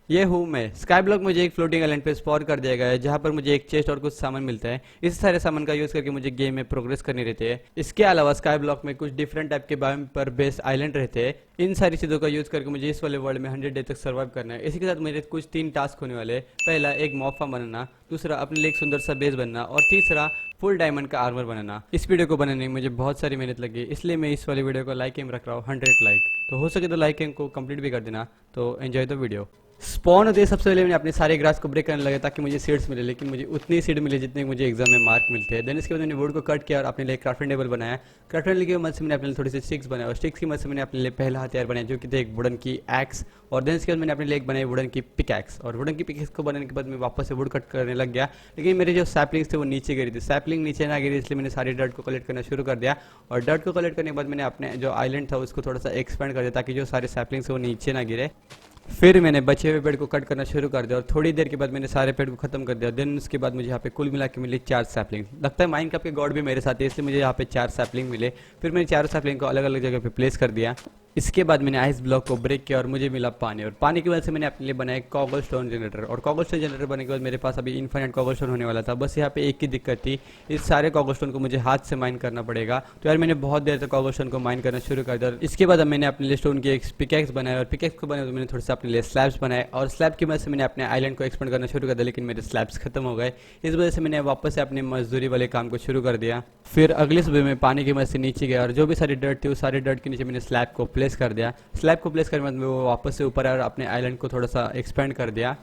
ये हूँ मैं। स्काई ब्लॉक मुझे एक फ्लोटिंग आइलैंड पे स्पॉन कर दिया गया है, जहाँ पर मुझे एक चेस्ट और कुछ सामान मिलता है। इस सारे सामान का यूज़ करके मुझे गेम में प्रोग्रेस करनी रहती है। इसके अलावा स्काई ब्लॉक में कुछ डिफरेंट टाइप के बायोम पर बेस्ड आइलैंड रहते हैं। इन सारी चीज़ों का यूज़ करके मुझे इस वाले वर्ल्ड में 100 डे तक सर्वाइव करना है। इसी के साथ मेरे कुछ 3 टास्क होने वाले हैं। पहला, एक मॉब फार्म बनाना। दूसरा, अपने लिए एक सुंदर सा बेस बनना। और तीसरा, फुल डायमंड का आर्मर बनाना। इस वीडियो को बनाने में मुझे बहुत सारी मेहनत लगी, इसलिए मैं इस वाले वीडियो को लाइक एम रख रहा हूँ 100 लाइक। तो हो सके तो लाइक एम को कंप्लीट भी कर देना। तो एंजॉय द वीडियो। स्पॉन होते ही सबसे पहले मैंने अपने सारे ग्रास को ब्रेक करने लगा ताकि मुझे सीड्स मिले, लेकिन मुझे उतनी सीड मिले जितने मुझे एग्जाम में मार्क मिलते हैं। देन इसके बाद मैंने वुड को कट किया और अपने लिए क्राफ्टिंग टेबल बनाया। क्राफ्टिंग टेबल की मदद से मैंने अपने लिए थोड़ी सी स्टिक्स बनाया और स्टिक्स की मदद से मैंने अपने लिए पहला हथियार बनाया जो कि थे एक वुडन की एक्स। और देन इसके बाद मैंने अपने लिए एक बनाई वुडन की पिकैक्स। और वुडन की पिकैक्स को बनाने के बाद मैं वापस से वुड कट करने लग गया, लेकिन मेरे जो सैपलिंग्स थे वो नीचे गिरी थी। सैपलिंग नीचे ना गिरी इसलिए मैंने सारी डर्ट को कलेक्ट करना शुरू कर दिया। और डर्ट को कलेक्ट करने के बाद मैंने अपने जो आइलैंड था उसको थोड़ा सा एक्सपेंड कर दिया ताकि जो सारे सैपलिंग्स वो नीचे ना गिरे। फिर मैंने बचे हुए पेड़ को कट करना शुरू कर दिया और थोड़ी देर के बाद मैंने सारे पेड़ को खत्म कर दिया। देन उसके बाद मुझे यहाँ पे कुल मिला के मिली 4 सैपलिंग। लगता है माइनक्राफ्ट के गॉड भी मेरे साथ है, इसलिए मुझे यहाँ पे 4 सैपलिंग मिले। फिर मैंने चारों सैपलिंग को अलग अलग जगह पे प्लेस कर दिया। इसके बाद मैंने आइस ब्लॉक को ब्रेक किया और मुझे मिला पानी। और पानी की वजह से मैंने अपने लिए बनाया कॉगल स्टोन जनरेटर। और कॉगल स्टोन जनरेटर बनने के बाद मेरे पास अभी इन्फाइनाइट कॉगल स्टोन होने वाला था। बस यहाँ पे एक ही दिक्कत थी, इस सारे कॉगल स्टोन को मुझे हाथ से माइन करना पड़ेगा। तो यार मैंने बहुत देर तक कॉगल स्टोन को माइन करना शुरू कर दिया। इसके बाद मैंने अपने लिए स्टोन की एक पिकैक्स बनाया और पिकैक्स को बनाया तो मैंने थोड़ा सा अपने लिए स्लैब्स बनाए। और स्लैब की वजह से मैंने अपने आइलैंड को एक्सपेंड करना शुरू कर दिया, लेकिन मेरे स्लैब्स खत्म हो गए। इस वजह से मैंने वापस से अपने मजदूरी वाले काम को शुरू कर दिया। फिर अगले सुबह में पानी की मदद से नीचे गया और जो भी सारी डर्ट थी उस सारी डर्ट के नीचे मैंने स्लैब को प्लेस कर दिया। स्लैब को प्लेस करने के बाद मैं वो वापस से ऊपर आया और अपने आइलैंड को थोड़ा सा एक्सपेंड कर दिया।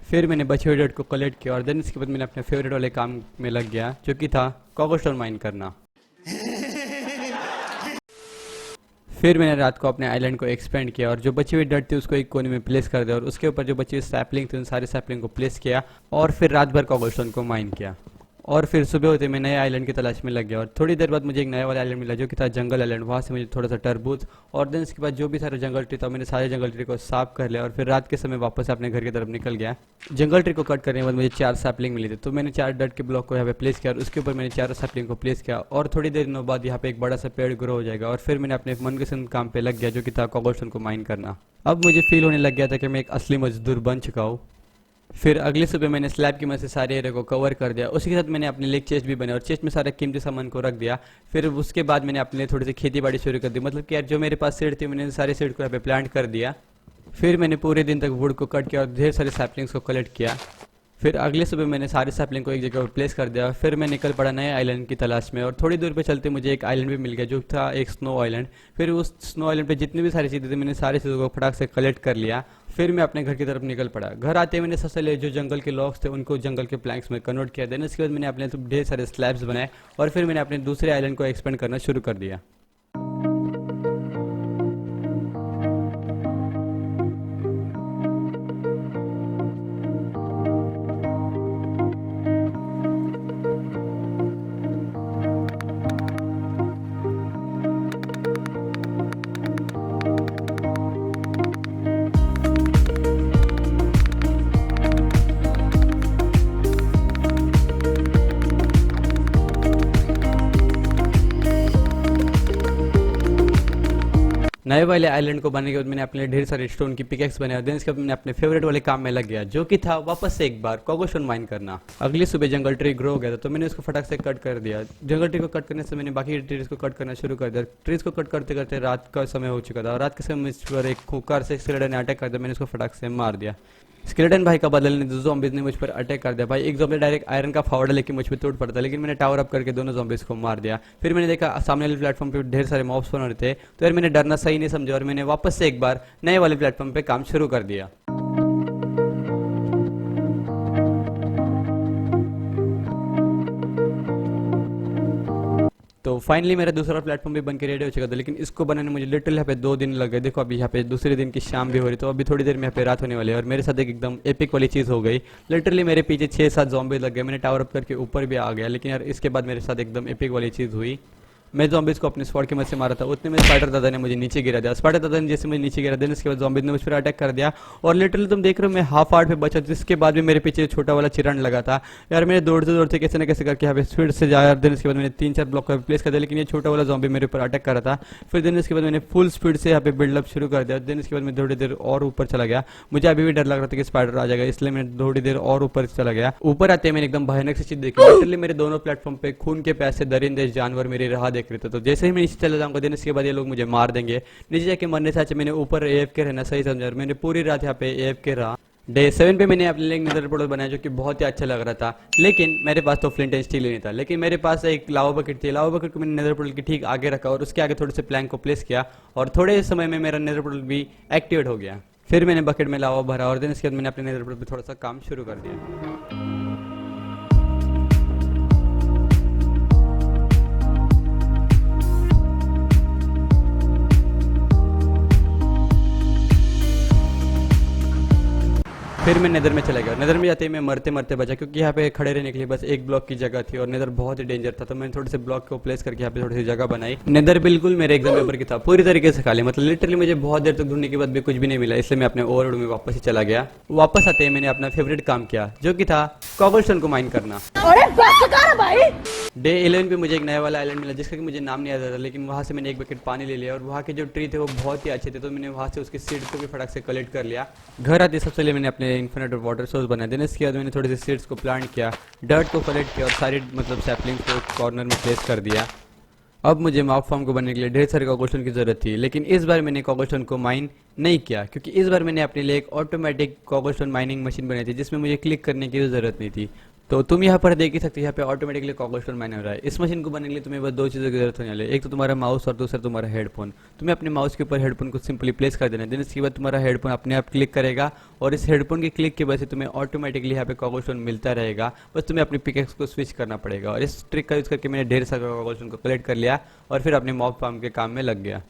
फिर मैंने बचे हुए डर्ट को कलेक्ट किया और देन इसके बाद मैंने अपने फेवरेट वाले काम में लग गया जो कि था कॉगलस्टोन माइन करना। फिर मैंने रात को अपने आइलैंड को एक्सपेंड किया और जो बची हुई डर्ट थी उसको एक कोने में प्लेस कर दिया और उसके ऊपर जो बची हुई सैपलिंग थी उन सारे सैपलिंग को प्लेस किया और फिर रात भर कॉगलस्टोन को माइन किया। और फिर सुबह होते मैं नए आइलैंड की तलाश में लग गया और थोड़ी देर बाद मुझे एक नया वाला आइलैंड मिला जो कि था जंगल आइलैंड। वहाँ से मुझे थोड़ा सा तरबूज और देन इसके बाद जो भी सारे जंगल ट्री था मैंने सारे जंगल ट्री को साफ कर लिया और फिर रात के समय वापस अपने घर की तरफ निकल गया। जंगल ट्री को कट करने के बाद मुझे 4 सैपलिंग मिली थी, तो मैंने 4 डट के ब्लॉक को यहाँ पे प्लेस किया और उसके ऊपर मैंने 4 सैपलिंग को प्लेस किया और थोड़ी देर बाद यहाँ पे एक बड़ा सा पेड़ ग्रो हो जाएगा। और फिर मैंने अपने मनपसंद काम पे लग गया जो कि था कॉगलस्टोन को माइन करना। अब मुझे फील होने लग गया था कि मैं एक असली मजदूर बन चुका हूँ। फिर अगले सुबह मैंने स्लैब की मदद से सारे एरिया को कवर कर दिया। उसी के साथ मैंने अपने लिए एक चेस्ट भी बनाया और चेस्ट में सारे कीमती सामान को रख दिया। फिर उसके बाद मैंने अपने लिए थोड़ी सी खेती बाड़ी शुरू कर दी, मतलब कि यार जो मेरे पास सीड थी मैंने सारे सीड को यहाँ पे प्लांट कर दिया। फिर मैंने पूरे दिन तक वुड को कट किया और ढेर सारे सैपलिंग्स को कलेक्ट किया। फिर अगले सुबह मैंने सारे सैपलिंग को एक जगह पर प्लेस कर दिया। फिर मैं निकल पड़ा नए आइलैंड की तलाश में और थोड़ी दूर पे चलते मुझे एक आइलैंड भी मिल गया जो था एक स्नो आइलैंड। फिर उस स्नो आइलैंड पे जितनी भी सारी चीज़ें थी मैंने सारी चीज़ों को फटाक से कलेक्ट कर लिया। फिर मैं अपने घर की तरफ निकल पड़ा। घर आते मैंने सबसे पहले जो जंगल के लॉग्स थे उनको जंगल के प्लैंक्स में कन्वर्ट किया। देन उसके बाद मैंने अपने ढेर सारे स्लैब्स बनाए और फिर मैंने अपने दूसरे आइलैंड को एक्सपेंड करना शुरू कर दिया। नए वाले आइलैंड को बनाने के बाद मैंने अपने लिए ढेर सारे स्टोन की पिकेक्स बनाए और देन इसके बाद मैंने अपने फेवरेट वाले काम में लग गया जो कि था वापस से एक बार कॉगलस्टोन माइन करना। अगली सुबह जंगल ट्री ग्रो हो गया था तो मैंने उसको फटाक से कट कर दिया। जंगल ट्री को कट करने से मैंने बाकी ट्रीज को कट करना शुरू कर दिया। ट्रीज को कट करते करते रात का समय हो चुका था और रात के समय मुझ पर एक खूंखार से स्केलेटन ने अटैक कर दिया। मैंने उसको फटाक से मार दिया। स्केलेटन भाई का बदलने दो ज़ॉम्बीज ने मुझ पर अटैक कर दिया। भाई एक ज़ॉम्बी डायरेक्ट आयरन का फावड़ा लेके मुझ पर टूट पड़ता, लेकिन मैंने टावर अप करके दोनों ज़ॉम्बीज को मार दिया। फिर मैंने देखा सामने वाले प्लेटफॉर्म पे ढेर सारे मॉब्स बन रहे थे, तो यार मैंने डरना सही नहीं समझा और मैंने वापस से एक बार नए वाले प्लेटफॉर्म पे काम शुरू कर दिया। तो फाइनली मेरा दूसरा प्लेटफॉर्म भी बन के रेडी हो चुका था, लेकिन इसको बनाने में मुझे लिटरली यहाँ पे 2 दिन लग गए। देखो अभी यहाँ पे दूसरे दिन की शाम भी हो रही, तो अभी थोड़ी देर में यहाँ पे रात होने वाली है और मेरे साथ एक एकदम एपिक वाली चीज़ हो गई। लिटरली मेरे पीछे 6-7 ज़ॉम्बी लग गए। मैंने टावर अप करके ऊपर भी आ गया, लेकिन यार इसके बाद मेरे साथ एकदम एपिक वाली चीज़ हुई। मैं zombies को अपने स्वॉर्ड की मदद से मारा था, उतने में स्पाइडर दादा ने मुझे नीचे गिरा दिया। स्पाइडर दादा ने जैसे मुझे नीचे गिरा दिया, उसके बाद zombies ने मुझ पर अटैक कर दिया और लिटरली तुम देख रहे हो मैं हाफ हार्ट पे बचा, जिसके बाद भी मेरे पीछे छोटा वाला चिरण लगा था। यार मैंने दौड़ते दौड़ते कैसे ना कैसे करके यहाँ पे स्पीड से जाया। दिन इसके बाद मैंने 3-4 ब्लॉक का रिप्लेस कर दिया, लेकिन ये छोटा वाला ज़ॉम्बी मेरे ऊपर अटैक कर रहा था। फिर दिन इसके बाद मैंने फुल स्पीड से यहाँ पे बिल्डअप शुरू कर दिया। दिन इसके बाद मैं थोड़ी देर और ऊपर चला गया। मुझे अभी भी डर लग रहा था कि स्पाइडर आ जाएगा, इसलिए मैं थोड़ी देर और ऊपर चला गया। ऊपर आते मैंने एकदम भयानक सी चीज देखी। लिटरली मेरे दोनों प्लेटफॉर्म पे खून के प्यासे दरिंदे जानवर मेरी राह देख रहे थे। तो जैसे ही मैं नीचे चला जाऊंगा दिन इसके बाद ये लोग मुझे मार देंगे। नीचे जाके मरने से अच्छा मैंने ऊपर AFK रहना सही समझा और मैंने पूरी रात यहाँ पे AFK रहा। डे 7 पे मैंने अपने लिए एक नेदर पोर्टल बनाया जो कि बहुत ही अच्छा लग रहा था, लेकिन मेरे पास तो फ्लिंट एंड स्टील नहीं था। लेकिन मेरे पास एक लावा बकेट थी। लावा बकेट को मैंने नेदर पोर्टल के ठीक आगे रखा और उसके आगे थोड़े से प्लैंक को प्लेस किया और थोड़े समय में मेरा नेदर पोर्टल भी एक्टिवेट हो गया। फिर मैंने बकेट में लावा भरा और दिन इसके बाद मैंने अपने नेदर पोर्टल पे थोड़ा सा काम शुरू कर दिया। फिर मैं नेदर में चला गया। नेदर में जाते ही मैं मरते मरते बचा, क्योंकि यहाँ पे खड़े रहने के लिए बस एक ब्लॉक की जगह थी और नेदर बहुत ही डेंजर था। तो मैंने थोड़े से ब्लॉक को प्लेस करके यहाँ पे थोड़ी सी जगह बनाई। नेदर बिल्कुल मेरे एग्जाम पेपर की था, पूरी तरीके से खाली, मतलब लिटरली मुझे बहुत देर तक ढूंढने के बाद भी कुछ भी नहीं मिला, इसलिए मैं अपने ओवरवर्ल्ड में वापस ही चला गया। वापस आते ही मैंने अपना फेवरेट काम किया, जो कि था कॉबलस्टोन को माइन करना। डे 11 पे मुझे एक नया वाला आइलैंड मिला जिसका कि मुझे नाम नहीं याद आता, लेकिन वहाँ से मैंने एक बकेट पानी ले लिया और वहाँ के जो ट्री थे वो बहुत ही अच्छे थे, तो मैंने वहाँ से उसके सीड्स को भी फटाक से कलेक्ट कर लिया। घर आते सबसे पहले मैंने अपने इन्फिनिट वाटर सोर्स बनाया। देन इसके बाद मैंने थोड़े से सीड्स को प्लांट किया, डर्ट को कलेक्ट किया और सारी मतलब सैपलिंग्स को कॉर्नर में प्लेस कर दिया। अब मुझे मॉब फार्म को बनने के लिए ढेर सारे कॉबलस्टोन की जरूरत थी, लेकिन इस बार मैंने कॉबलस्टोन को माइन नहीं किया, क्योंकि इस बार मैंने अपने लिए एक ऑटोमेटिक कॉबलस्टोन माइनिंग मशीन बनाई थी जिसमें मुझे क्लिक करने की जरूरत नहीं थी। तो तुम यहाँ पर देख ही सकते हो, यहाँ पे ऑटोमेटिकली कॉबलस्टोन माइन हो रहा है। इस मशीन को बनने के लिए तुम्हें बस दो चीज़ों की जरूरत होने वाली है, एक तो तुम्हारा माउस और दूसरा तुम्हारा हेडफोन। तुम्हें अपने माउस के ऊपर हेडफोन को सिंपली प्लेस कर देना है, देन इसके बाद तुम्हारा हेडफोन अपने आप क्लिक करेगा और इस हेडफोन के क्लिक की वजह से तुम्हें ऑटोमेटिकली यहाँ पे कॉबलस्टोन मिलता रहेगा। बस तुम्हें अपनी पिकेक्स को स्विच करना पड़ेगा और इस ट्रिक का यूज़ करके मैंने ढेर सारा कॉबलस्टोन को कलेक्ट कर लिया और फिर अपने मॉब फार्म के काम में लग गया।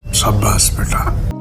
शाबाश बेटा।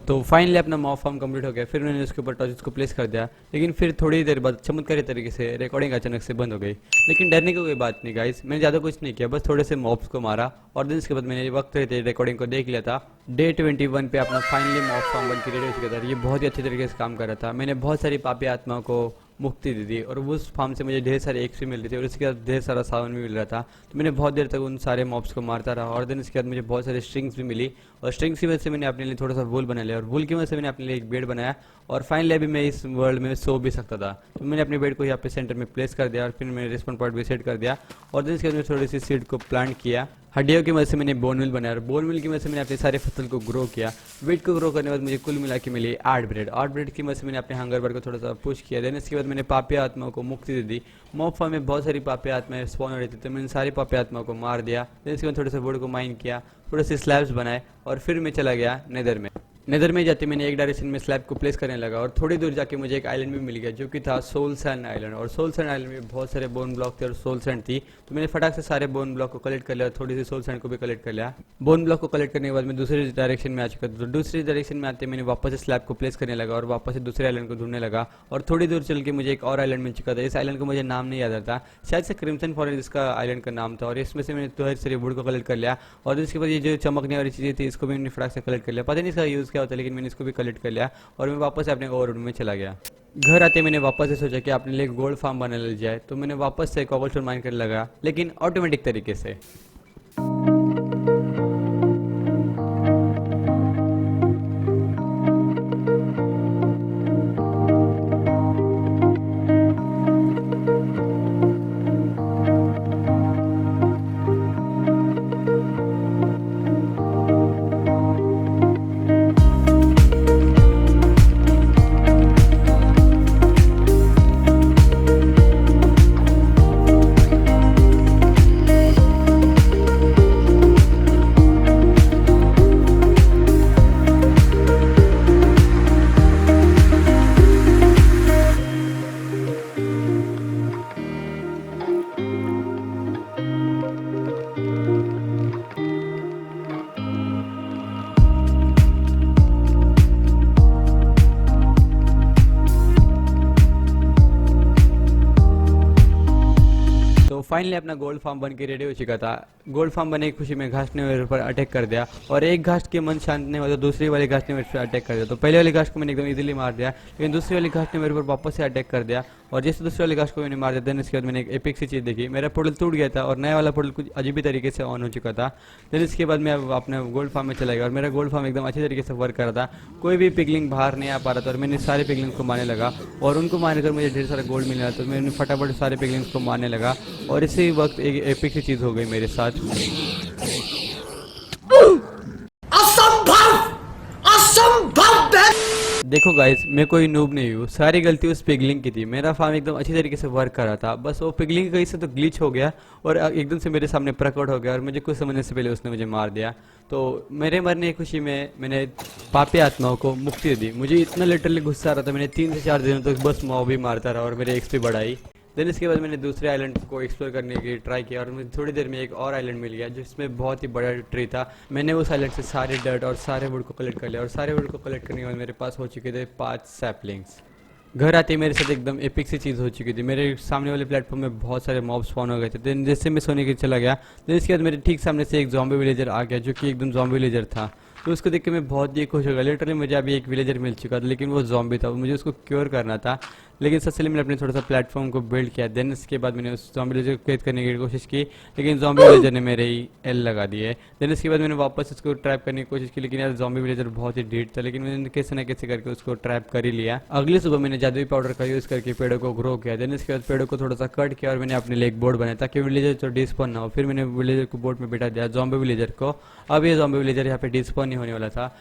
तो फाइनली अपना मॉब फार्म कंप्लीट हो गया। फिर मैंने उसके ऊपर टॉर्चेस को प्लेस कर दिया, लेकिन फिर थोड़ी देर बाद चमत्कारी तरीके से रिकॉर्डिंग अचानक से बंद हो गई। लेकिन डरने की कोई बात नहीं गाइस, मैंने ज़्यादा कुछ नहीं किया, बस थोड़े से मॉब्स को मारा और दिन इसके बाद मैंने वक्त रहते रिकॉर्डिंग को देख लिया था। डे 21 पे अपना फाइनली मॉब फार्म बन के रेडी हो चुका था। ये बहुत ही अच्छे तरीके से काम कर रहा था। मैंने बहुत सारी पापी आत्माओं को मुक्ति दे दी और उस फार्म से मुझे ढेर सारे एक्स भी मिल रहे थे और इसके बाद ढेर सारा सामान भी मिल रहा था। तो मैंने बहुत देर तक उन सारे मॉब्स को मारता रहा और दिन इसके बाद मुझे बहुत सारे स्ट्रिंग्स भी मिली और स्ट्रिंग्स की वजह से मैंने अपने लिए थोड़ा सा वूल बना लिया और वूल की वजह से मैंने अपने लिए एक बेड बनाया और फाइनली अभी मैं इस वर्ल्ड में सो भी सकता था। तो मैंने अपने बेड को यहाँ पे सेंटर में प्लेस कर दिया और फिर मैंने रिस्पॉन्ड पॉइंट भी सेट कर दिया और दिन इसके बाद मैंने थोड़ी सी सीड को प्लांट किया। हड्डियों की मदद से मैंने बोन मिल बनाया और बोन मिल की मदद से मैंने अपने सारे फसल को ग्रो किया। वेट को ग्रो करने के बाद मुझे कुल मिला के मिली 8 ब्रेड। 8 ब्रेड की मदद से मैंने अपने हंगर बार को थोड़ा सा पुश किया। देन इसके बाद मैंने पापी आत्माओं को मुक्ति दे दी। मॉब फार्म में बहुत सारी पापी आत्माएं स्पॉन हो रही थी, तो मैंने सारी पापी आत्माओं को मार दिया। देन इसके बाद थोड़े से वुड को माइन किया, थोड़े से स्लैब्स बनाए और फिर मैं चला गया नेदर में। नेदर में जाते मैंने एक डायरेक्शन में स्लैब को प्लेस करने लगा और थोड़ी दूर जाके मुझे एक आइलैंड भी मिल गया जो कि था सोल सैंड आइलैंड। और सोल सैंड आइलैंड में बहुत सारे बोन ब्लॉक थे और सोल सैंड थी, तो मैंने फटाक से सारे बोन ब्लॉक को कलेक्ट कर लिया और थोड़ी सी सोल सैंड को भी कलेक्ट कर लिया। बोन ब्लॉक को कलेक्ट करने के बाद मैं दूसरी डायरेक्शन में आ चुका था। तो दूसरी डायरेक्शन में आते मैंने वापस से स्लैब को प्लेस करने लगा और वापस से दूसरे आइलैंड को ढूंढने लगा और थोड़ी दूर चल के मुझे एक और आइलैंड मिल चुका था। इस आइलैंड को मुझे नाम नहीं याद आता, शायद से क्रिम्सन फॉरेस्ट इसका आइलैंड का नाम था और इसमें से मैंने थोड़ी सारी वुड को कलेक्ट कर लिया और इसके बाद ये जो चमकने वाली चीज़ें थी इसको भी मैंने फटाक से कलेक्ट कर लिया। पता नहीं इसका यूज़ क्या होता है, लेकिन मैंने इसको भी कलेक्ट कर लिया और मैं वापस अपने ओवरवर्ल्ड में चला गया। घर आते मैंने वापस से सोचा कि अपने लिए गोल्ड फार्म बना लिया जाए, तो मैंने वापस से कॉबलस्टोन माइन करने लगा, लेकिन ऑटोमेटिक तरीके से। फाइनली अपना गोल्ड फार्म बन के रेडी हो चुका था। गोल्ड फार्म बनने की खुशी में घास ने मेरे ऊपर अटैक कर दिया और एक घास के मन शांत नहीं हुआ तो दूसरी वाली घास ने मेरे पर अटैक कर दिया। तो पहले वाली घास को मैंने एकदम इजीली मार दिया, लेकिन दूसरी वाली घास ने मेरे ऊपर वापस से अटैक कर दिया और जैसे दूसरी वाली घास को मैंने मार दिया, देन इसके बाद मैंने एक एपिक सी चीज़ देखी, मेरा पोर्टल टूट गया था और नया वाला पोर्टल कुछ अजीब ही तरीके से ऑन हो चुका था। देन इसके बाद मैं अब अपने गोल्ड फार्म में चला गया और मेरा गोल्ड फार्म एकदम अच्छी तरीके से वर्क कर रहा था। कोई भी पिगलिंग बाहर नहीं आ पा रहा था और मैंने सारे पिगलिंग को मारने लगा और उनको मारने कर मुझे ढेर सारा गोल्ड मिल रहा, तो मैंने फटाफट सारे पिगलिंग्स को मारने लगा और इसी वक्त एक एपिक सी चीज़ हो गई मेरे साथ। देखो गाइस, मैं कोई नूब नहीं हूँ, सारी गलती उस पिगलिंग की थी। मेरा फार्म एकदम अच्छी तरीके से वर्क कर रहा था, बस वो पिगलिंग कहीं से तो ग्लिच हो गया और एकदम से मेरे सामने प्रकट हो गया और मुझे कुछ समझने से पहले उसने मुझे मार दिया। तो मेरे मरने की खुशी में मैंने पापी आत्माओं को मुक्ति दी। मुझे इतना लिटरली गुस्सा आ रहा था, मैंने 3 से 4 दिनों तक बस मॉब ही मारता रहा और मेरे एक्सपी बढ़ाई। देन इसके बाद मैंने दूसरे आइलैंड को एक्सप्लोर करने की ट्राई किया और मुझे थोड़ी देर में एक और आइलैंड मिल गया जिसमें बहुत ही बड़ा ट्री था। मैंने उस आइलैंड से सारे डर्ट और सारे वुड को कलेक्ट कर लिया और सारे वुड को कलेक्ट करने के बाद मेरे पास हो चुके थे 5 सैपलिंग्स। घर आते ही मेरे साथ एकदम एपिक सी चीज़ हो चुकी थी। मेरे सामने वाले प्लेटफॉर्म में बहुत सारे मॉब स्पॉन हो गए थे। देन जैसे मैं सोने के चला गया, देन इसके बाद मेरे ठीक सामने से एक ज़ॉम्बी विलेजर आ गया जो कि एकदम ज़ॉम्बी विलेजर था। तो उसको देख के मैं बहुत ही खुश हो गया। लिटरली मुझे अभी एक विलेजर मिल चुका था, लेकिन वो ज़ॉम्बी था, मुझे उसको क्योर करना था। लेकिन सबसे पहले मैंने अपने थोड़ा सा प्लेटफॉर्म को बिल्ड किया। देन इसके बाद मैंने उस ज़ॉम्बी विलेजर को कैद करने की कोशिश की, लेकिन ज़ॉम्बी विलेजर ने मेरे ही एल लगा दिए। देन इसके बाद मैंने वापस उसको ट्रैप करने की कोशिश की, लेकिन यार ज़ॉम्बी विलेजर बहुत ही ढीठ था, लेकिन मैंने कैसे ना कैसे करके उसको ट्रैप कर ही लिया। अगली सुबह मैंने जादुई पाउडर का यूज़ करके पेड़ों को ग्रो किया। देन इसके बाद पेड़ों को थोड़ा सा कट किया और मैंने अपने लिए एक बोर्ड बनाया ताकि विलेजर तो डिस्पॉन ना हो। फिर मैंने विलेजर को बोर्ड में बिठा दिया, ज़ॉम्बी विलेजर को। अब ये ज़ॉम्बी विलेजर यहाँ पे डिस्पॉन नहीं होने वाला था।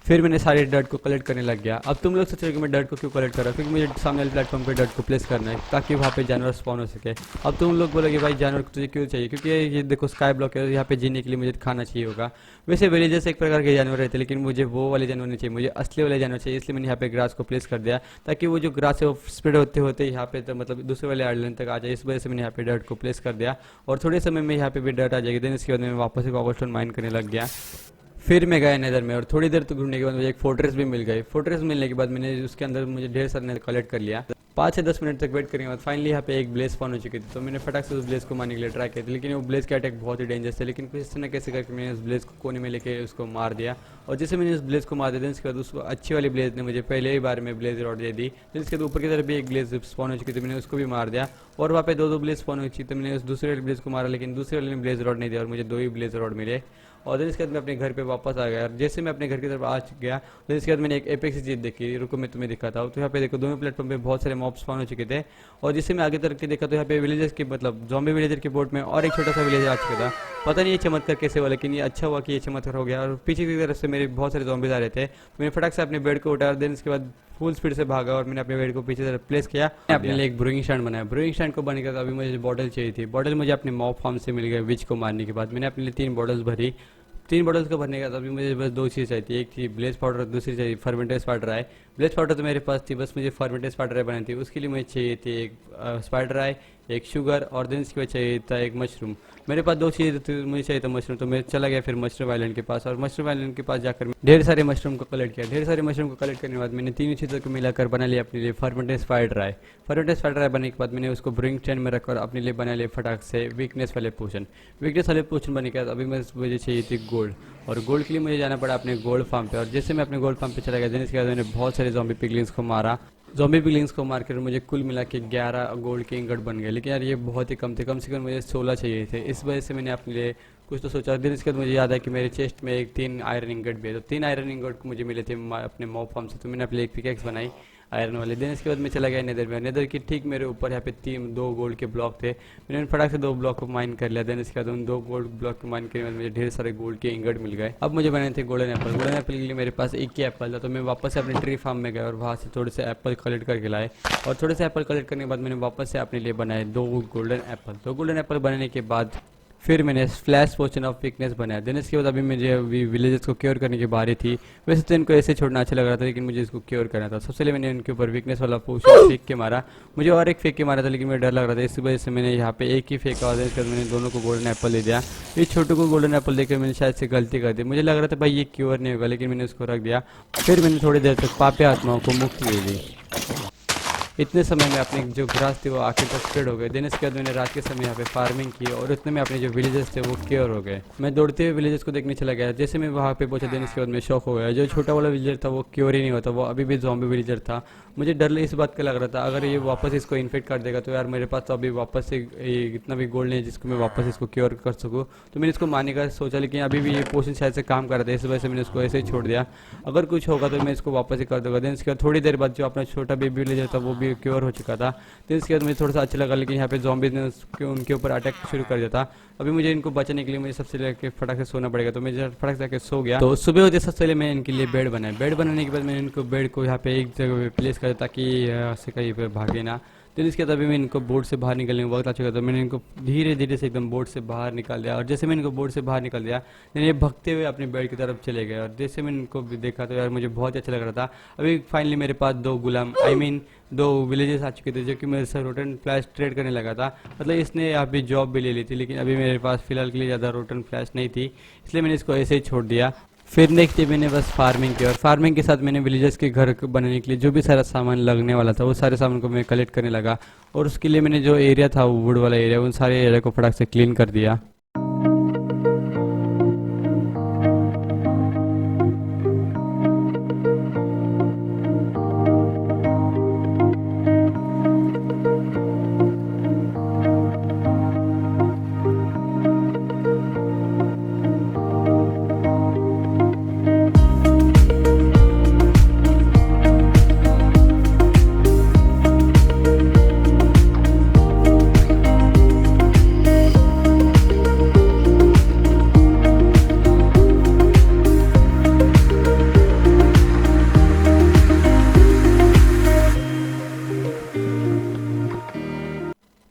फिर मैंने सारे डर्ट को कलेक्ट करने लग गया। अब तुम लोग सोच रहे हो कि मैं डर्ट को क्यों कलेक्ट कर रहा हूँ, क्योंकि मुझे सामने वाले प्लेटफॉर्म पे डर्ट को प्लेस करना है ताकि वहाँ पे जानवर स्पॉन हो सके। अब तुम लोग बोलोगे भाई जानवर को तुझे क्यों चाहिए, क्योंकि ये देखो स्काई ब्लॉक है, यहाँ पे जीने के लिए मुझे खाना चाहिए होगा। वैसे विलेजर्स एक प्रकार के जानवर रहते हैं, लेकिन मुझे वो वाले जानवर नहीं चाहिए, मुझे असली वाले जानवर चाहिए। इसलिए मैंने यहाँ पे ग्रास को प्लेस कर दिया ताकि वो जो ग्रास है वो स्प्रेड होते होते यहाँ पे तो मतलब दूसरे वाले आइलैंड तक आ जाए। इस वजह से मैंने यहाँ पे डर्ट को प्लेस कर दिया और थोड़े समय में यहाँ पे भी डर्ट आ जाएगी। देन इसके बाद मैं वापस से कॉबलस्टोन माइन करने लग गया। फिर मैं गया नेदर में और थोड़ी देर तक घूमने के बाद मुझे एक फोर्ट्रेस भी मिल गई। फोर्ट्रेस मिलने के बाद मैंने उसके अंदर मुझे ढेर सारे नेदर कलेक्ट कर लिया। 5 से 10 मिनट तक वेट करने के बाद फाइनली यहाँ पे एक ब्लेज स्पॉन हो चुकी थी। तो मैंने फटाक से उस ब्लेज को मारने के लिए ट्राई किया था, लेकिन वो ब्लेज के अटैक बहुत ही डेंजरस थे। लेकिन किसी न कैसे करके मैंने उस ब्लेज को कोने में लेके उसको मार दिया और जैसे मैंने उस ब्लेज को मार दिया उसके बाद उस अच्छी वाली ब्लेज ने मुझे पहले ही बार में ब्लेज रॉड दे दी। तो इसके बाद ऊपर की तरफ भी एक ब्लेज स्पॉन हो चुकी थी, मैंने उसको भी मार दिया और वहाँ पे 2 ब्लेज स्पॉन हो चुकी थी। तो मैंने उस दूसरे वाले ब्लेज को मारा, लेकिन दूसरे वाले ने ब्लेज रॉड नहीं दिया और मुझे 2 ही ब्लेज रॉड मिले। और देन इसके बाद मैं अपने घर पे वापस आ गया और जैसे मैं अपने घर की तरफ आ गया, देन इसके बाद मैंने एक एपिक सी चीज़ देखी। रुको मैं तुम्हें दिखाता हूँ। तो यहाँ पे देखो दोनों प्लेटफॉर्म पे बहुत सारे मॉब स्पॉन हो चुके थे और जिससे मैं आगे तरफ के देखा तो यहाँ पे विलेजर्स के मतलब ज़ॉम्बी विलेजर के बोर्ड में और एक छोटा सा विलेजर आ चुका था। पता नहीं ये चमत्कार कैसे हुआ, लेकिन ये अच्छा हुआ कि ये चमत्कार हो गया। और पीछे की तरफ से मेरे बहुत सारे ज़ॉम्बीज आ रहे थे। मैंने फटाक से अपने बेड को उठाया और देन इसके बाद फुल स्पीड से भागा और मैंने अपने बेड को पीछे तरफ प्लेस किया। अपने लिए एक ब्रूइंग स्टैंड बनाया। ब्रूइंग स्टैंड को बनने के बाद अभी मुझे बॉटल चाहिए थी। बॉटल मुझे अपने मॉब फार्म से मिल गए विच को मारने के बाद। मैंने अपने लिए 3 बॉटल्स भरी। 3 बॉटल्स को भरने के बाद अभी मुझे बस 2 चीज़ चाहिए थी। एक थी ब्लेज पाउडर, दूसरी चाहिए फर्मेंटेड स्पाइडर आई। ब्लेज पाउडर तो मेरे पास थी, बस मुझे फर्मेंटेड स्पाइडर आई बनानी थी। उसके लिए मुझे चाहिए थी एक स्पाइडर आई, एक शुगर और देन इसके बाद चाहिए था एक मशरूम। मेरे पास 2 चीज़ थी, मुझे चाहिए था मशरूम। तो मैं चला गया फिर मशरूम आइलैंड के पास और मशरूम आइलैंड के पास जाकर ढेर सारे मशरूम को कलेक्ट किया। ढेर सारे मशरूम को कलेक्ट करने के बाद मैंने 3 चीज़ों को मिलाकर बना लिया अपने लिए फर्मेंटेड स्पाइडर आई। फर्मेंटेड स्पाइडर आई बनने के बाद मैंने उसको ब्रूइंग स्टैंड में रखकर अपने लिए बना लिया फटाक से वीकनेस वाले पोशन। वीकनेस वाले पोशन बनने के बाद अभी मुझे चाहिए थी गोल्ड और गोल्ड के लिए मुझे जाना पड़ा अपने गोल्ड फार्म पे। और जैसे मैं अपने गोल्ड फार्म पे चला गया, देन इसके बाद मैंने बहुत सारे ज़ॉम्बी पिगलिंग्स को मारा। ज़ॉम्बी पिगलिंग्स को मारकर मुझे कुल मिला के 11 गोल्ड के इंगट बन गए, लेकिन यार ये बहुत ही कम थे। कम से कम मुझे 16 चाहिए थे। इस वजह से मैंने अपने लिए कुछ तो सोचा। दिन इसके बाद मुझे याद है कि मेरे चेस्ट में एक 3 आयरन इंगट भी है। तो 3 आयरन इंगट मुझे मिले थे अपने मॉब फार्म से। तो मैंने अपने एक पिकेक्स बनाई आयरन वाले। दिन इसके बाद मैं चला गया नेदर में। नेदर की ठीक मेरे ऊपर यहाँ पे 2 गोल्ड के ब्लॉक थे। मैंने फटाक से 2 ब्लॉक को माइन कर लिया। देन इसके बाद उन 2 गोल्ड ब्लॉक को माइन करने के बाद मुझे ढेर सारे गोल्ड के इंगट मिल गए। अब मुझे बनाए थे गोल्डन एप्पल। गोल्डन एप्पल के लिए मेरे पास एक ही एप्पल था। तो मैं वापस से अपने ट्री फार्म में गया और वहाँ से थोड़े से एप्पल कलेक्ट करके लाए और थोड़े से एप्पल कलेक्ट करने के बाद मैंने वापस से अपने लिए बनाए 2 गोल्डन एप्पल। 2 गोल्डन एप्पल बनाने के बाद फिर मैंने फ्लैश पोशन ऑफ वीकनेस बनाया। देन इसके बाद अभी मुझे अभी विलेजेस को क्योर करने की बारी थी। वैसे तो इनको ऐसे छोड़ना अच्छा लग रहा था, लेकिन मुझे इसको क्योर करना था। सबसे पहले मैंने इनके ऊपर वीकनेस वाला पोशन फेंक के मारा। मुझे और एक फेंक के मारा था, लेकिन मुझे डर लग रहा था। इसी वजह से मैंने यहाँ पे एक ही फेंका और इसके बाद मैंने दोनों को गोल्डन एप्पल दे दिया। इस छोटू को गोल्डन एप्पल देकर मैंने शायद से गलती कर दी। मुझे लग रहा था भाई ये क्योर नहीं होगा, लेकिन मैंने उसको रख दिया। फिर मैंने थोड़ी देर तक पापी आत्माओं को मुक्ति दे दी। इतने समय में अपने जो ग्रास थे वो आखिर तक स्प्रेड हो गए। देन इसके बाद मैंने रात के समय यहाँ पे फार्मिंग की और इतने में अपने जो विलेजेस थे वो क्योर हो गए। मैं दौड़ते हुए विलेजेस को देखने चला गया। जैसे मैं वहाँ पे पहुंचा देन इसके बाद मैं शॉक हो गया। जो छोटा वाला विलेजर था वो क्योर ही नहीं होता, वो अभी भी ज़ॉम्बी विलेजर था। मुझे डर इस बात का लग रहा था अगर ये वापस इसको इन्फेक्ट कर देगा तो यार मेरे पास तो अभी वापस से इतना भी गोल्ड नहीं है जिसको मैं वापस इसको क्योर कर सकूँ। तो मैंने इसको मारने का सोचा, लेकिन अभी भी ये पोशन शायद से काम कर रहा था, इस वजह से मैंने उसको ऐसे ही छोड़ दिया। अगर कुछ होगा तो मैं इसको वापस ही कर दूंगा। देन इसके बाद थोड़ी देर बाद जो अपना छोटा बेबी विलेजर था वो भी क्योर हो चुका था। देन इसके बाद मुझे थोड़ा सा अच्छा लगा, लेकिन यहाँ पे ज़ॉम्बीज़ ने उनके ऊपर अटैक शुरू कर दिया था। अभी मुझे इनको बचाने के लिए मुझे सबसे लेकर फटाक से सोना पड़ेगा, तो मैं फटाक से जाकर सो गया। तो सुबह होते सबसे पहले मैंने इनके लिए बेड बनाया। बेड बनाने के बाद मैंने इनको बेड को यहाँ पे एक जगह पे प्लेस कर दिया ताकि यहाँ से कहीं पे भागे ना। तो इसके बाद अभी मैं इनको बोर्ड से बाहर निकलने का वक्त आ चुका था। मैंने इनको धीरे धीरे से एकदम बोर्ड से बाहर निकाल दिया और जैसे मैंने इनको बोर्ड से बाहर निकाल दिया ये भगते हुए अपने बेड की तरफ चले गए। और जैसे मैंने इनको भी देखा तो यार मुझे बहुत अच्छा लग रहा था। अभी फाइनली मेरे पास दो गुलाम दो विलेजेस आ चुके थे जो कि मेरे से रोटन फ्लैश ट्रेड करने लगा था। मतलब इसने यहाँ पे जॉब भी ले ली थी, लेकिन अभी मेरे पास फिलहाल के लिए ज़्यादा रोटन फ्लैश नहीं थी, इसलिए मैंने इसको ऐसे ही छोड़ दिया। फिर नेक्स्ट डे मैंने बस फार्मिंग की और फार्मिंग के साथ मैंने विलेजर्स के घर बनाने के लिए जो भी सारा सामान लगने वाला था वो सारे सामान को मैं कलेक्ट करने लगा। और उसके लिए मैंने जो एरिया था वो वुड वाला एरिया, उन सारे एरिया को फटाक से क्लीन कर दिया।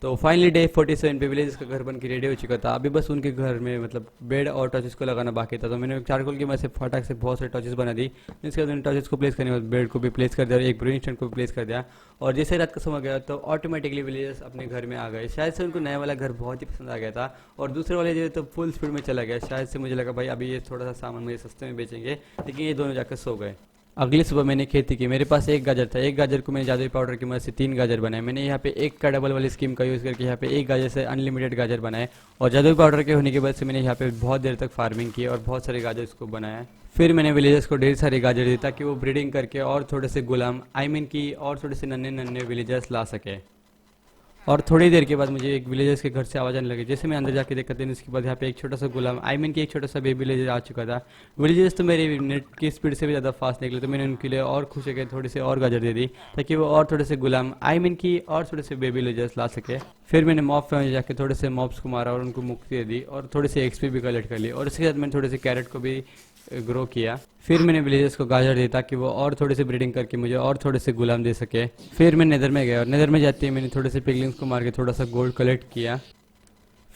तो फाइनली डे 47 पे विलेज का घर बन के रेडी हो चुका था। अभी बस उनके घर में मतलब बेड और टॉर्चेस को लगाना बाकी था। तो मैंने चारकोल की मदद से फटाक से बहुत सारे टॉर्चेस बना दी। इसके बाद मैंने टॉर्चेस को प्लेस करने के बाद बेड को भी प्लेस कर दिया और एक ब्रूइंग स्टैंड को भी प्लेस कर दिया। और जैसे रात का समय गया तो ऑटोमेटिकली विलेजर्स अपने घर में आ गए। शायद से उनको नया वाला घर बहुत ही पसंद आ गया था और दूसरे वाले जो तो फुल स्पीड में चला गया। शायद से मुझे लगा भाई अभी ये थोड़ा सा सामान मुझे सस्ते में बेचेंगे, लेकिन ये दोनों जाकर सो गए। अगली सुबह मैंने खेती की। मेरे पास एक गाजर था। एक गाजर को मैंने जादुई पाउडर की मदद से 3 गाजर बनाए। मैंने यहाँ पे एक का डबल वाली स्कीम का यूज़ करके यहाँ पे एक गाजर से अनलिमिटेड गाजर बनाए। और जादुई पाउडर के होने के बाद से मैंने यहाँ पे बहुत देर तक फार्मिंग की और बहुत सारे गाजर को बनाया। फिर मैंने विलेजर्स को ढेर सारे गाजर दी ताकि वो ब्रीडिंग करके और थोड़े से गुलाम की और थोड़े से नन्हे नन्हे विलेजर्स ला सके। और थोड़ी देर के बाद मुझे एक विलेजर्स के घर से आवाज़ आने लगी। जैसे मैं अंदर जाके देखा था इसके बाद यहाँ पे एक छोटा सा गुलाम की एक छोटा सा बेबी विलेजर आ चुका था। विलेजर्स तो मेरे नेट की स्पीड से भी ज़्यादा फास्ट निकले, तो मैंने उनके लिए और खुश होकर थोड़ी से और गाजर दे दी ताकि वो और थोड़े से गुलाम की और थोड़े से बेबी विलेजर्स ला सके। फिर मैंने मॉब पे जाके थोड़े से मॉब्स को मारा और उनको मुक्ति दे दी और थोड़ी सी एक्सपी भी कलेक्ट कर ली। और इसके साथ मैंने थोड़े से कैरेट को भी ग्रो किया। फिर मैंने विलेजर्स को गाजर दी ताकि वो और थोड़े से ब्रीडिंग करके मुझे और थोड़े से गुलाम दे सके। फिर मैं नेदर में गया और नेदर में जाते ही मैंने थोड़े से पिगलिंग्स को मार के थोड़ा सा गोल्ड कलेक्ट किया।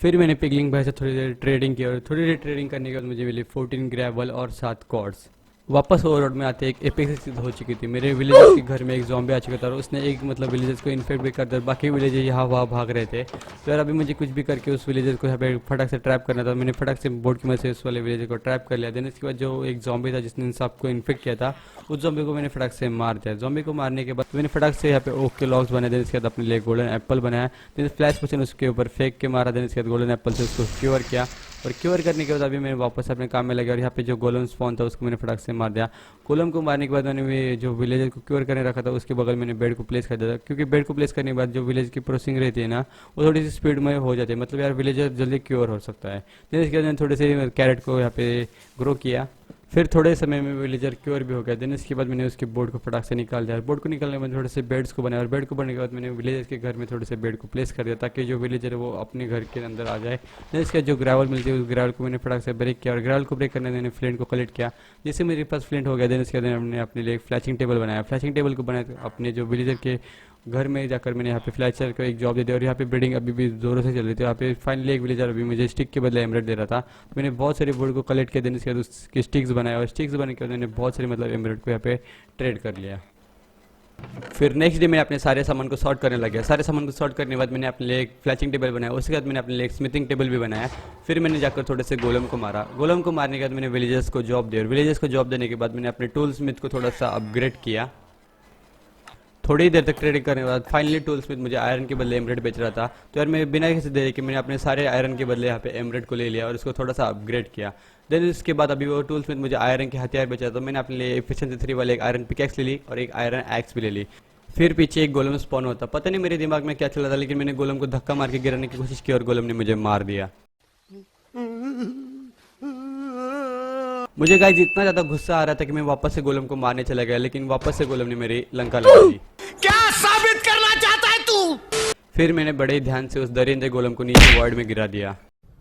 फिर मैंने पिगलिंग भाई से थोड़ी देर ट्रेडिंग की और थोड़ी देर ट्रेडिंग करने के बाद मुझे मिली 14 ग्रेवल और 7 कॉर्ड्स। वापस ओवररोड में आते एक एपेक्स हो चुकी थी। मेरे विलेजर्स के घर में एक ज़ॉम्बी आ चुका था और उसने एक मतलब विलेजर्स को इन्फेक्ट भी कर दिया। बाकी विलेजर यहाँ वहाँ भाग रहे थे। तो यार अभी मुझे कुछ भी करके उस विलेजर को यहाँ पे फटाक से ट्रैप करना था। मैंने फटाक से बोर्ड की मदद से उस वाले विलेजर को ट्रैप कर लिया। देन इसके बाद जो एक ज़ॉम्बी था जिसने इन सबको इन्फेक्ट किया था उस ज़ॉम्बी को मैंने फटाक से मार दिया। ज़ॉम्बी को मारने के बाद मैंने फटाक से यहाँ पे ओक के लॉक्स बनाए। देन इसके बाद अपने लिए गोल्डन एप्पल बनाया। देन फ्लैश पोशन उसके ऊपर फेंक के मारा। देन इसके बाद गोल्डन एप्पल से उसको क्योर किया और क्योर करने के बाद अभी मैं वापस अपने काम में लगा और यहाँ पे जो गोलम स्पॉन था उसको मैंने फटाक से मार दिया। गोलम को मारने के बाद मैंने जो विलेजर को क्योर करने रखा था उसके बगल मैंने बेड को प्लेस कर दिया था, क्योंकि बेड को प्लेस करने के बाद जो विलेज की प्रोसेसिंग रहती है ना वो थोड़ी सी स्पीड में हो जाती है। मतलब यार विलेजर जल्दी क्योर हो सकता है। फिर इसके बाद मैंने थोड़े से कैरेट को यहाँ पे ग्रो किया। फिर थोड़े समय में विलेजर क्योर भी हो गया। देन इसके बाद मैंने उसके बोर्ड को फटाक से निकाल दिया। बोर्ड को निकालने के बाद थोड़े से बेड्स को बनाया और बेड को बनने के बाद मैंने विलेजर के घर में थोड़े से बेड को प्लेस कर दिया ताकि जो विलेजर है वो अपने घर के अंदर आ जाए। देन इसके जो ग्रेवल मिलती है उस ग्रेवल को मैंने फटाक से ब्रेक किया और ग्रेवल को ब्रेक करने मैंने फ्लिंट को कलेक्ट किया। जैसे मेरे पास फ्लिंट हो गया देन इसके बाद हमने अपने लिए एक फ्लैचिंग टेबल बनाया। फ्लैचिंग टेबल को बनाया अपने जो विलेजर के घर में जाकर मैंने यहाँ पे फ्लैचर को एक जॉब दे दिया और यहाँ पे ब्रीडिंग अभी भी जोरों से चल रही थी। यहाँ पे फाइनली एक विलेजर अभी मुझे स्टिक के बदले एमरेट दे रहा था। तो मैंने बहुत सारे वुड को कलेक्ट किया। देन इसके बाद उसके स्टिक्स बनाए और स्टिक्स बनाने के बाद मैंने बहुत सारे मतलब एमरेट को यहाँ पे ट्रेड कर लिया। फिर नेक्स्ट डे मैंने अपने सारे सामान को सॉर्ट करने लगा। सारे सामान को सॉर्ट करने के बाद मैंने अपने लिए एक फ्लैचिंग टेबल बनाया। उसके बाद मैंने अपने लिए एक स्मिथिंग टेबल भी बनाया। फिर मैंने जाकर थोड़े से गोलम को मारा। गोलम को मारने के बाद मैंने विलेजर्स को जॉब दी और विलेजर्स को जॉब देने के बाद मैंने अपने टूल स्मिथ को थोड़ा सा अपग्रेड किया। थोड़ी देर तक ट्रेडिंग करने के बाद फाइनली टूल स्मिथ मुझे आयरन के बदले एमरेड बेच रहा था। तो यार मैं बिना किसी देरी के मैंने अपने सारे आयरन के बदले यहाँ पे एमरेड को ले लिया और इसको थोड़ा सा अपग्रेड किया। देन इसके बाद अभी वो टूल स्मिथ मुझे आयरन के हथियार बेच रहा था, तो मैंने अपने लिए एफिशिएंसी 3 वाले एक आयरन पिकैक्स ले ली और एक आयरन एक्स भी ले ली। फिर पीछे एक गोलम स्पॉन होता, पता नहीं मेरे दिमाग में क्या चल रहा था, लेकिन मैंने गोलम को धक्का मार के गिराने की कोशिश की और गोलम ने मुझे मार दिया। मुझे गाइस इतना ज्यादा गुस्सा आ रहा था कि मैं वापस से गोलम को मारने चला गया, लेकिन वापस से गोलम ने मेरी लंका लगा दी। क्या साबित करना चाहता है तू? फिर मैंने बड़े ही ध्यान से उस दरिंदे गोलम को नीचे वॉइड में गिरा दिया।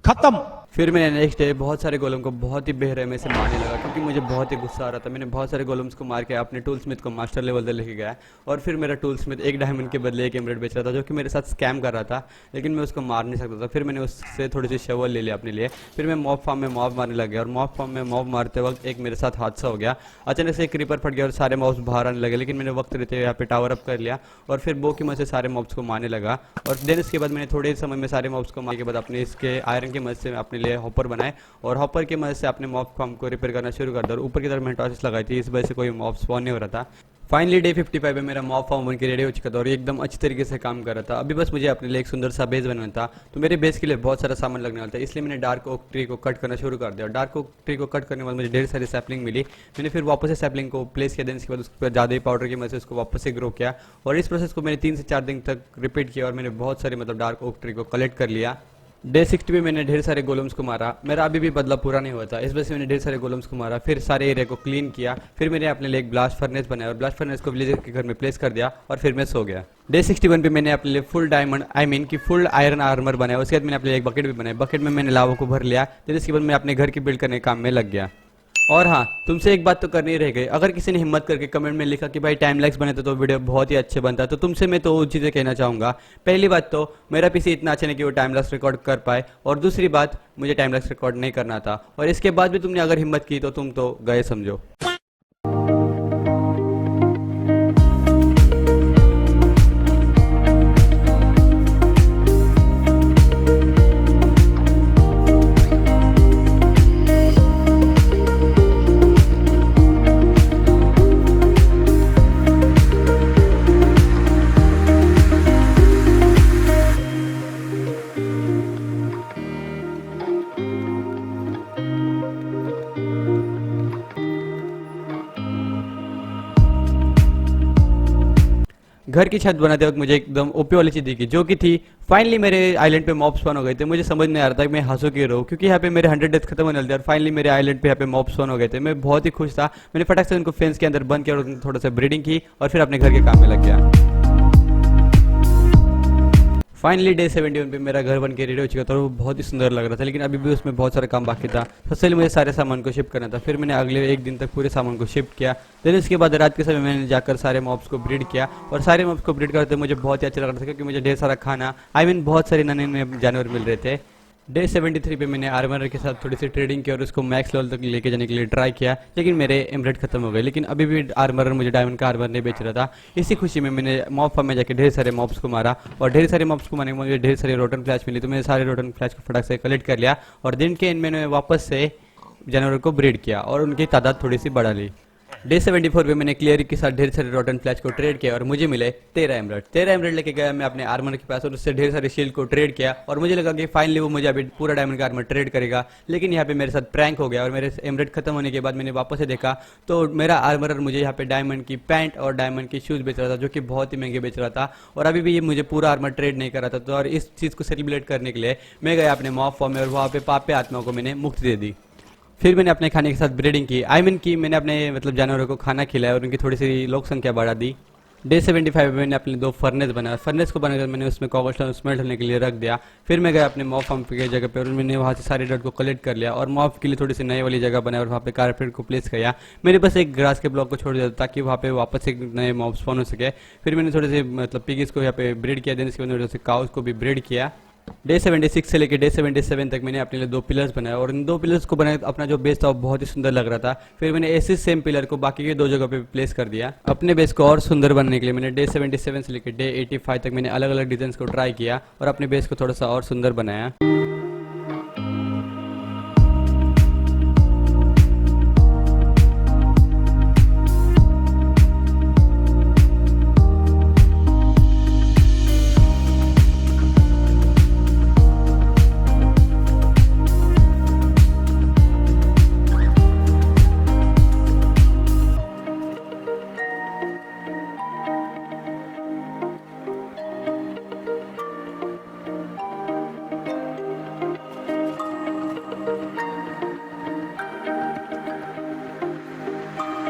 खत्म। फिर मैंने नेक्स्ट डे बहुत सारे गोलम को बहुत ही बेरहमी से मारने लगा, क्योंकि मुझे बहुत ही गुस्सा आ रहा था। मैंने बहुत सारे गोलम्स को मार के अपने टूल स्मिथ को मास्टर लेवल तक लेके गया और फिर मेरा टूल स्मिथ एक डायमंड के बदले एक एमरेड बेच रहा था, जो कि मेरे साथ स्कैम कर रहा था, लेकिन मैं उसको मार नहीं सकता था। फिर मैंने उससे थोड़ी सी शवल ले लिया अपने लिए। फिर मैं मॉब फार्म में मॉब मारने लग गया और मॉब फार्म में मॉब मारते वक्त एक मेरे साथ हादसा हो गया। अचानक से एक क्रीपर फट गया और सारे मॉब्स बाहर आने लगे, लेकिन मैंने वक्त रहते यहाँ पे टावर अप कर लिया और फिर बो की मदद से सारे मॉब्स को मारने लगा। और देन इसके बाद मैंने थोड़े समय में सारे मॉब्स को मारने के बाद अपने इसके आयरन की मदद से अपने लिए हॉपर बनाए और हॉपर की मदद से अपने मॉब फार्म को रिपेयर करना शुरू कर दिया। और ऊपर की तरफ मैंने टॉर्चेस लगाई थी, इस वजह से कोई मॉब स्पॉन नहीं हो रहा था। फाइनली डे 55 में मेरा मॉब फार्म बन के रेडी हो चुका था और एकदम अच्छी तरीके से काम कर रहा था। अभी बस मुझे अपने लिए एक सुंदर सा बेस बनाना था, तो मेरे बेस के लिए बहुत सारा सामान लगने वाला था, इसलिए मैंने डार्क ओक ट्री को कट करना शुरू कर दिया। डार्क ओक ट्री को कट करने के बाद मुझे ढेर सारी सैपलिंग मिली। मैंने फिर वापस से सैपलिंग को प्लेस किया, देन इसके बाद उसके बाद ज़्यादा ही पाउडर की मदद से उसको वापस से ग्रो किया और इस प्रोसेस को मैंने 3 से 4 दिन तक रिपीट किया और मैंने बहुत सारे डार्क ओक ट्री को कलेक्ट कर लिया। डे 60 में मैंने ढेर सारे गोलम्स को मारा, मेरा अभी भी बदला पूरा नहीं हुआ था, इस वजह से मैंने ढेर सारे गोलम्स को मारा। फिर सारे एरिया को क्लीन किया, फिर मैंने अपने लिए एक ब्लास्ट फर्नेस बनाया और ब्लास्ट फर्नेस को विलेजर के घर में प्लेस कर दिया और फिर मैं सो गया। डे 61 पे मैंने अपने लिए फुल डायमंड कि फुल आयरन आर्मर बनाया। उसके बाद मैंने अपने लिए एक बकेट भी बनाया, बकेट में मैंने लावा को भर लिया। फिर इसके बाद मैं अपने घर की बिल्ड करने के काम में लग गया। और हाँ, तुमसे एक बात तो करनी रह गई, अगर किसी ने हिम्मत करके कमेंट में लिखा कि भाई टाइम लैप्स बने तो वीडियो बहुत ही अच्छे बनता है, तो तुमसे मैं तो वो चीज़ें कहना चाहूँगा। पहली बात तो मेरा पीसी इतना अच्छा नहीं कि वो टाइम लैप्स रिकॉर्ड कर पाए, और दूसरी बात मुझे टाइम लैप्स रिकॉर्ड नहीं करना था, और इसके बाद भी तुमने अगर हिम्मत की तो तुम तो गए समझो। घर की छत बनाते वक्त मुझे एकदम ओपी वाली चीज़ दिखी, जो कि थी फाइनली मेरे आइलैंड पे मॉब स्पॉन हो गए थे। मुझे समझ नहीं आ रहा था कि मैं हंसू क्यों रहूं, क्योंकि यहाँ पे मेरे 100 डेथ खत्म होने वाले थे और फाइनली मेरे आइलैंड पे यहाँ पे मॉब स्पॉन हो गए थे। मैं बहुत ही खुश था। मैंने फटाक से उनको फेंस के अंदर बंद किया और थोड़ा सा ब्रीडिंग की और फिर अपने घर के काम में लग गया। फाइनली डे 71 पे मेरा घर बन के रेडी हो चुका था और वो बहुत ही सुंदर लग रहा था, लेकिन अभी भी उसमें बहुत सारा काम बाकी था। सबसे पहले मुझे सारे सामान को शिफ्ट करना था, फिर मैंने अगले एक दिन तक पूरे सामान को शिफ्ट किया। फिर इसके बाद रात के समय मैंने जाकर सारे मॉब्स को ब्रीड किया और सारे मॉब्स को ब्रीड करते मुझे बहुत ही अच्छा लग रहा था, क्योंकि मुझे ढेर सारा खाना बहुत सारे नए नए जानवर मिल रहे थे। डे 73 पे मैंने आर्मर के साथ थोड़ी सी ट्रेडिंग की और उसको मैक्स लेवल तक लेके जाने के लिए ट्राई किया, लेकिन मेरे एमरेड खत्म हो गए। लेकिन अभी भी आर्मर मुझे डायमंड का आर्मर नहीं बेच रहा था। इसी खुशी में मैंने मॉब फार्म में जाके ढेर सारे मॉब्स को मारा और ढेर सारे मॉब्स को मारने के मुझे ढेर सारे रोटन फ्लैश मिली, तो मैंने सारे रोटन फ्लैश को फटाक से कलेक्ट कर लिया और दिन के एंड मैंने वापस से जानवरों को ब्रीड किया और उनकी तादाद थोड़ी सी बढ़ा ली। डे 74 पे मैंने क्लियर के साथ ढेर सारे रोटन फ्लैश को ट्रेड किया और मुझे मिले 13 एमरेड लेके गया मैं अपने आर्मर के पास और उससे ढेर सारे शील्ड को ट्रेड किया और मुझे लगा कि फाइनली वो मुझे अभी पूरा डायमंड का आर्मर ट्रेड करेगा, लेकिन यहाँ पे मेरे साथ प्रैंक हो गया और मेरे एमरेड खत्म होने के बाद मैंने वापस से देखा तो मेरा आर्मरर मुझे यहाँ पे डायमंड की पैंट और डायमंड की शूज़ बेच रहा था, जो कि बहुत ही महंगे बेच रहा था और अभी भी ये मुझे पूरा आर्मर ट्रेड नहीं कर रहा था। तो और इस चीज़ को सेलिब्रेट करने के लिए मैं गया अपने मॉब फार्म में और वहाँ पे पापे आत्मा को मैंने मुक्ति दे दी। फिर मैंने अपने खाने के साथ ब्रीडिंग की, कि मैंने अपने जानवरों को खाना खिलाया और उनकी थोड़ी सी लोक संख्या बढ़ा दी। डे 75 में मैंने अपने 2 फर्नेस बनाया, फर्नेस को बनाकर मैंने उसमें कॉबलस्टोन स्मेल्ट होने के लिए रख दिया। फिर मैं गया अपने मॉब फार्म की जगह पे और मैंने वहाँ से सारे डॉट को कलेक्ट कर लिया और मॉब के लिए थोड़ी सी नई वाली जगह बनाया और वहाँ पे कारपेट को प्लेस किया। मैंने बस एक ग्रास के ब्लॉक को छोड़ दिया ताकि वहाँ पे वापस एक नए मॉब स्पॉन हो सके। फिर मैंने थोड़े से पिगीज को यहाँ पे ब्रीड किया, देन इसके बाद थोड़े से काउस को भी ब्रीड किया। डे 76 से लेकर डे 77 तक मैंने अपने लिए 2 पिलर्स बनाए और इन 2 पिलर्स को बनाए अपना जो बेस था वो बहुत ही सुंदर लग रहा था। फिर मैंने ऐसे सेम पिलर को बाकी के 2 जगह पे प्लेस कर दिया। अपने बेस को और सुंदर बनाने के लिए मैंने डे 77 से लेकर डे 85 तक मैंने अलग अलग डिजाइन को ट्राई किया और अपने बेस को थोड़ा सा और सुंदर बनाया।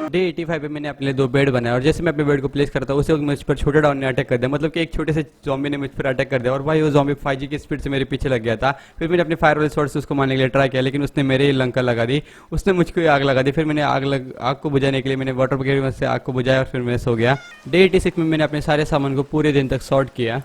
डे 85 पे मैंने अपने लिए 2 बेड बनाया और जैसे मैं अपने बेड को प्लेस करता हूँ उसी वक्त मुझ पर छोटे डाउन ने अटैक कर दिया, मतलब कि एक छोटे से जॉम्बी ने मुझ पर अटैक कर दिया और भाई वो जॉम्बी 5G की स्पीड से मेरे पीछे लग गया था। फिर मैंने अपने फायर वाले शॉट से उसको मारने के लिए ट्राई किया, लेकिन उसने मेरे ही लंका लगा दी, उसने मुझको आग लगा दी। फिर मैंने आग को बुझाने के लिए मैंने वाटर ब्रिगेड में से आग को बुझाया और फिर मैं सो गया। डे 86 में मैंने अपने सारे सामान को पूरे दिन तक सॉर्ट किया।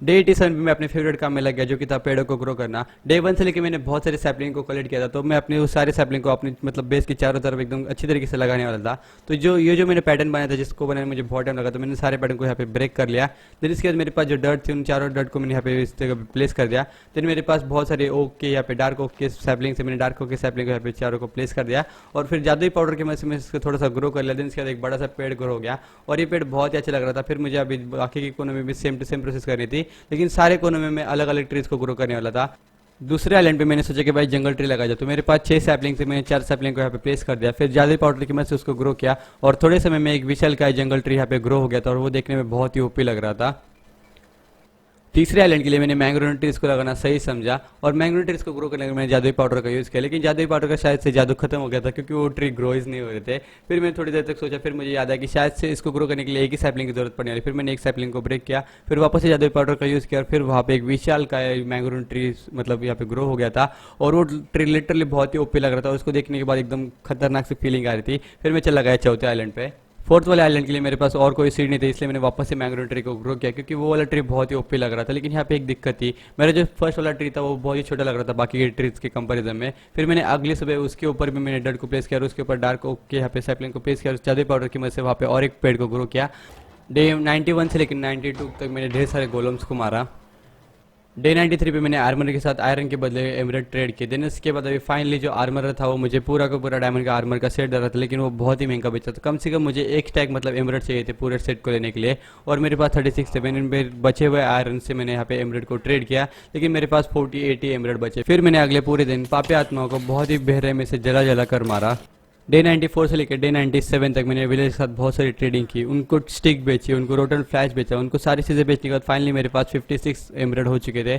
डे 87 में मैं अपने फेवरेट काम में लग गया जो कि था पेड़ों को ग्रो करना। डे 1 से लेकर मैंने बहुत सारे सैपलिंग को कलेक्ट किया था, तो मैं अपने उस सारे सैपलिंग को अपनी मतलब बेस के चारों तरफ एकदम अच्छी तरीके से लगाने वाला था। तो जो मैंने पैटर्न बनाया था जिसको बनाने में मुझे बहुत टाइम लगा, तो मैंने सारे पैटर्न को यहाँ पे ब्रेक कर लिया। देन इसके बाद मेरे पास जो डर्ट थी उन चारों डर्ट को मैंने यहाँ पे इस जगह प्लेस कर दिया। देन मेरे पास बहुत सारे ओक के यहाँ पे डार्क ओक के सैपलिंग से मैंने डार्क ओक के सैपलिंग को यहाँ पे चारों को प्लेस कर दिया और फिर जादुई पाउडर की मदद से मैं इसको थोड़ा सा ग्रो कर लिया। देन इसके बाद एक बड़ा सा पेड़ ग्रो हो गया और ये पेड़ बहुत ही अच्छा लग रहा था। फिर मुझे अभी बाकी के कोनों में भी सेम टू सेम प्रोसेस करनी थी, लेकिन सारे कोनों में मैं अलग अलग ट्रीज को ग्रो करने वाला था। दूसरे आइलैंड पे मैंने सोचा कि भाई जंगल ट्री लगा जाए, तो मेरे पास 6 सैपलिंग से मैंने 4 सैपलिंग को यहाँ पे प्लेस कर दिया। फिर जादुई पाउडर की मदद से उसको ग्रो किया और थोड़े समय में एक विशाल का जंगल ट्री यहाँ पे ग्रो हो गया था और वो देखने में बहुत ही ओपी लग रहा था। तीसरे आइलैंड के लिए मैंने मैंग्रोव ट्रीज को लगाना सही समझा और मैंग्रोव ट्रीज को ग्रो करने के लिए मैंने जादुई पाउडर का यूज़ किया, लेकिन जादुई पाउडर का शायद से जादू खत्म हो गया था क्योंकि वो ट्री ग्रो ही नहीं हो रहे थे। फिर मैंने थोड़ी देर तक सोचा, फिर मुझे याद आया कि शायद से इसको ग्रो करने के लिए एक ही सैपलिंग की जरूरत पड़ने वाली। फिर मैंने एक सैपलिंग को ब्रेक किया, फिर वापस से जादुई पाउडर का यूज़ किया और फिर वहाँ पे एक विशाल का मैंग्रोव ट्री मतलब यहाँ पे ग्रो हो गया था और वो ट्री लिटरली बहुत ही ओपी लग रहा था और उसको देखने के बाद एकदम खतरनाक सी फीलिंग आ रही थी। फिर मैं चला गया चौथे आइलैंड पे। फोर्थ वाले आइलैंड के लिए मेरे पास और कोई सीड नहीं थी, इसलिए मैंने वापस से मैंग्रोव ट्री को ग्रो किया क्योंकि वो वाला ट्री बहुत ही ओपी लग रहा था। लेकिन यहाँ पे एक दिक्कत थी, मेरा जो फर्स्ट वाला ट्री था वो बहुत ही छोटा लग रहा था बाकी के ट्रीज के कंपैरिजन में। फिर मैंने अगली सुबह उसके ऊपर भी मैंने डर्ट को प्लेस किया और उसके ऊपर डार्क ओक के यहाँ पे सैपलिंग को प्लेस किया और जादुई पाउडर की मदद से वहाँ पे और एक पेड़ को ग्रो किया। डे 91 से लेकर 92 तक मैंने ढेर सारे गोलम्स को मारा। डे 93 पे मैंने आर्मर के साथ आयरन के बदले एमरेल्ड ट्रेड किए। देन इसके बाद अभी फाइनली जो आर्मर था वो मुझे पूरा का पूरा डायमंड का आर्मर का सेट दे रहा था, लेकिन वो बहुत ही महंगा बेचा था। कम से कम मुझे एक स्टैक मतलब एमरेल्ड चाहिए थे पूरे सेट को लेने के लिए और मेरे पास 36 थे। मैंने बचे हुए आयरन से मैंने यहाँ पे एमरेल्ड को ट्रेड किया, लेकिन मेरे पास 40-80 एमरेल्ड बचे। फिर मैंने अगले पूरे दिन पापी आत्माओं को बहुत ही बेहरे में से जला जला कर मारा। डे 94 से लेकर डे 97 तक मैंने विलेज के साथ बहुत सारी ट्रेडिंग की, उनको स्टिक बेची, उनको रोटन फ्लैश बेचा, उनको सारी चीज़ें बेचने के बाद फाइनली मेरे पास 56 एमरेल्ड हो चुके थे।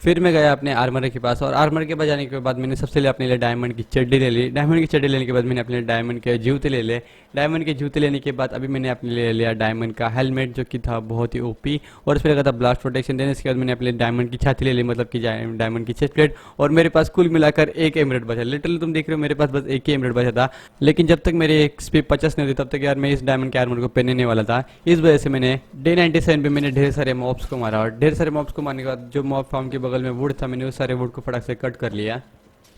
फिर मैं गया अपने आर्मर के पास और आर्मर के पास जाने के बाद मैंने सबसे अपने लिए डायमंड की चड्डी ले ली। डायमंड की चड्डी लेने के बाद मैंने अपने डायमंड के जूते ले लिए। डायमंड के जूते लेने के बाद अभी मैंने अपने लिए लिया डायमंड का हेलमेट जो कि था बहुत ही ओपी और उसमें लगा था ब्लास्ट प्रोटेक्शन। देने इसके बाद मैंने अपने डायमंड की छाती ले ली, मतलब कि डायमंड की चेस्ट प्लेट, और मेरे पास कुल मिलाकर एक एमरेल्ड बचा। लिटरली तुम देख रहे हो मेरे पास बस एक ही एमरेल्ड बचा था, लेकिन जब तक मेरी एक स्पीड 50 नहीं होती तब तक यार मैं इस डायमंड के आर्मर को पहनने वाला था। इस वजह से मैंने डे 97 पे मैंने ढेर सारे मॉब्स को मारा और ढेर सारे मॉब्स को मारने के बाद जो मॉब फार्म के बगल में वुड था मैंने उस सारे वुड को फटाक से कट कर लिया।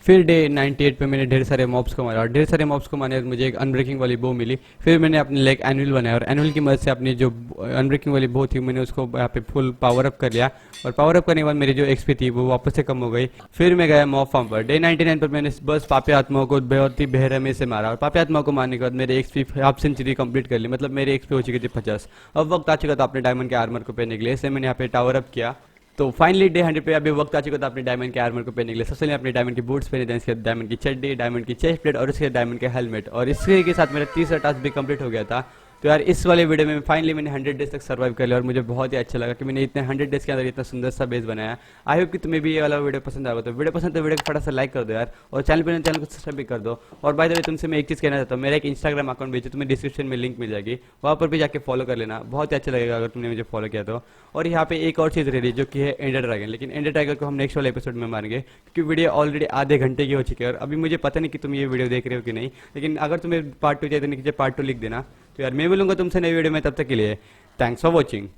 फिर डे 98 पे मैंने ढेर सारे मॉब्स को मारा और ढेर सारे मॉब्स को मारने के बाद मुझे एक अनब्रेकिंग वाली बो मिली। फिर मैंने अपने लिए एक एनुअल बनाया और एनुअल की मदद से अपनी जो अनब्रेकिंग वाली बो थी मैंने उसको यहाँ पे फुल पावर अप कर लिया और पावर अप करने के बाद मेरी जो एक्सपी थी वो वापस से कम हो गई। फिर मैं गया मॉब फार्म पर। डे 99 पर मैंने बस पापी आत्माओं को बहुत ही बेरहमी से मारा और पापी आत्माओं को मारने के बाद मेरे एक्सपी हाफ सेंचुरी कंप्लीट कर ली, मतलब मेरी एक्सपी हो चुकी थी 50। अब वक्त आ चुका था अपने डायमंड के आर्मर को पहनने के लिए, इसलिए मैंने यहाँ पे टावर अप किया। तो फाइनली डे 100 पे अभी वक्त आ चुका था अपने डायमंड के आर्मर को पहनने के लिए। सबसे पहले अपने डायमंड की बूट्स पहने, देन इसके डायमंड की चड्डी, डायमंड की चेस्ट प्लेट और उसके डायमंड के हेलमेट, और इसके के साथ मेरा तीसरा टास्क भी कंप्लीट हो गया था। तो यार इस वाले वीडियो में फाइनली मैंने 100 डेज तक सर्वाइव कर लिया और मुझे बहुत ही अच्छा लगा कि मैंने इतने 100 डेज के अंदर इतना सुंदर सा बेस बनाया। आई होप कि तुम्हें भी ये वाला वीडियो पसंद आएगा। तो वीडियो पसंद तो वीडियो को फटाफट लाइक कर दो यार, और चैनल को सब्सक्राइब भी कर दो। और बाय द वे तुमसे मैं एक चीज़ कहना चाहता हूँ, मेरा एक इंस्टाग्राम अकाउंट भी है, तुम्हें डिस्क्रिप्शन में लिंक मिल जाएगी, वहाँ पर भी जाके फॉलो कर लेना, बहुत ही अच्छा लगेगा अगर तुमने मुझे फॉलो किया तो। और यहाँ पे एक और चीज़ रही जो कि है एंडर ड्रैगन, लेकिन एंडर ड्रैगन को हम नेक्स्ट वाले एपिसोड में मारेंगे क्योंकि वीडियो ऑलरेडी आधे घंटे की हो चुकी है और अभी मुझे पता नहीं कि तुम ये वीडियो देख रहे हो कि नहीं, लेकिन अगर तुम्हें पार्ट 2 चाहिए तो नीचे पार्ट 2 लिख देना। तो यार मैं मिलूंगा तुमसे नई वीडियो में, तब तक के लिए थैंक्स फॉर वॉचिंग।